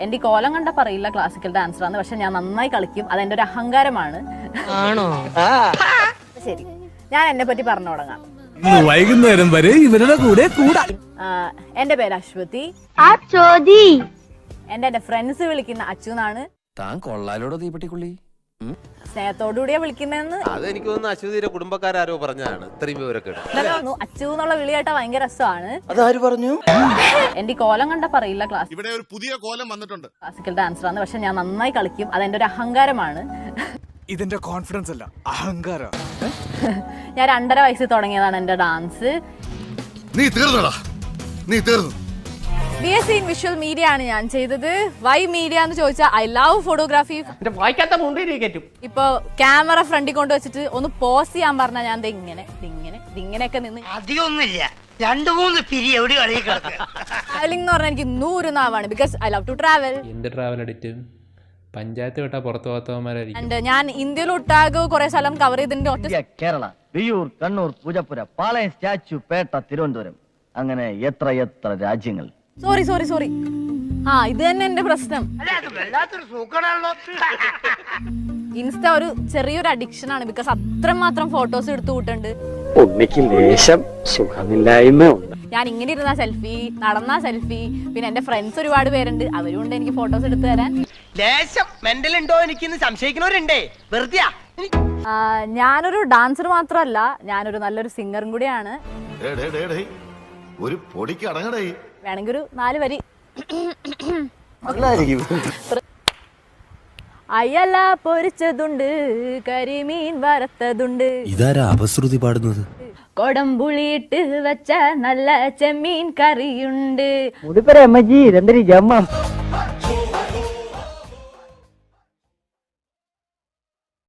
എന്റെ കോലം കണ്ട പറയില്ല ക്ലാസിക്കൽ ഡാൻസർ ആണ്, പക്ഷെ ഞാൻ നന്നായി കളിക്കും. അതെന്റെ ഒരു അഹങ്കാരമാണ്. ആണോ? ശരി, ഞാൻ എന്നെ പറ്റി പറഞ്ഞു തുടങ്ങാം. വൈകുന്നേരം വരെ ഇവരുടെ കൂടെ കൂടാ. എന്റെ പേര് അശ്വതി. എന്റെ ഫ്രണ്ട്സ് വിളിക്കുന്ന അച്ചു എന്നാണ്. താൻ കൊള്ളാലോടോ തീപ്പെട്ടിക്കുള്ളി. സ്നേഹത്തോടുകൂടിയാ വിളിക്കുന്നതെന്ന് അതെനിക്ക് തോന്നുന്നു അശ്വതിയുടെ കുടുംബക്കാരോ പറഞ്ഞതാണ്. ഇത്രയും വിവരൊക്കെ അച്ചു എന്നുള്ള വിളിയായിട്ട് ഭയങ്കര രസമാണ്. അതാര് പറഞ്ഞു? എന്റെ കോലം കണ്ട പറയില്ല ഇവിടെ ഒരു പുതിയ കോലം വന്നിട്ടുണ്ട്. ക്ലാസിക്കൽ ഡാൻസർ ആണ്, പക്ഷെ ഞാൻ നന്നായി കളിക്കും. അതെന്റെ ഒരു അഹങ്കാരമാണ്. ഇതിന്റെ കോൺഫിഡൻസ് അല്ല, അഹങ്കാരം. ഞാൻ 2.5 വയസ്സിൽ തുടങ്ങിയതാണ് എന്റെ ഡാൻസ്. നീ തീർന്നടാ, നീ തീർന്നു. BSc ഇൻ വിഷ്വൽ മീഡിയ ആണ് ഞാൻ ചെയ്തത്. വൈ മീഡിയ എന്ന് ചോദിച്ചാൽ ഐ ലവ് ഫോട്ടോഗ്രാഫി. വായിക്കാത്ത മുണ്ടിരി കയറ്റും. ഇപ്പൊ ക്യാമറ ഫ്രണ്ടിൽ കൊണ്ട് വെച്ചിട്ട് ഒന്ന് പോസ് ചെയ്യാൻ പറഞ്ഞാൽ ഞാൻ ഇങ്ങനെയൊക്കെ നിന്ന് അധികമൊന്നുമില്ല, 2-3 പിരി എവിടെ ട്രാവലിംഗ് എന്ന് പറഞ്ഞാൽ എനിക്ക് 100 നാവാണ്. Because I love to travel. എന്ത് ട്രാവൽ അഡിക്റ്റ്? പഞ്ചായത്ത് വിട്ടാ പുറത്തു പോകാത്തവന്മാരായിരിക്കും. ആൻഡ് ഞാൻ ഇന്ത്യയിൽ ഒട്ടാകെ കുറെ സ്ഥലം കവർ ചെയ്തതിന്റെ ഒറ്റ കേരള, വിയ്യൂർ, കണ്ണൂർ, പൂജപ്പുര, പാളയം, സ്റ്റാച്യു, പേട്ട, തിരുവനന്തപുരം, അങ്ങനെ എത്ര രാജ്യങ്ങൾ. സോറി ഇത് തന്നെ എന്റെ പ്രശ്നം. ഇൻസ്റ്റ ഒരു ചെറിയൊരു അഡിക്ഷൻ ആണ്. ബിക്കോസ് അത്രമാത്രം ഫോട്ടോസ് എടുത്തു കൂട്ടുണ്ട്. ഞാൻ ഇങ്ങനെ ഇരുന്ന സെൽഫി, നടന്ന സെൽഫി, പിന്നെ എന്റെ ഫ്രണ്ട്സ് ഒരുപാട് പേരുണ്ട്, അവരുണ്ട് എനിക്ക് ഫോട്ടോസ് എടുത്തു തരാൻ. മെന്റൽ ഉണ്ടോ എനിക്ക് സംശയിക്കുന്നവരുണ്ടേ, വെറുതെ. ഞാനൊരു ഡാൻസർ മാത്രമല്ല, ഞാനൊരു നല്ലൊരു സിംഗറും കൂടിയാണ്. ഒരു പൊടിക്ക് അടങ്ങടേ. വേണമെങ്കിൽ ഒരു 4 വരി. അയല പൊരിച്ചതുണ്ട്, കരിമീൻ വറുത്തതുണ്ട്, ഇതാരാ അപശ്രുതി പാടുന്നത്? കൊടംപുളിയിട്ട് വെച്ച നല്ല ചെമ്മീൻ കറിയുണ്ട്. മുടിപ്പര അമ്മജി, രണ്ടരി ജമ്മ.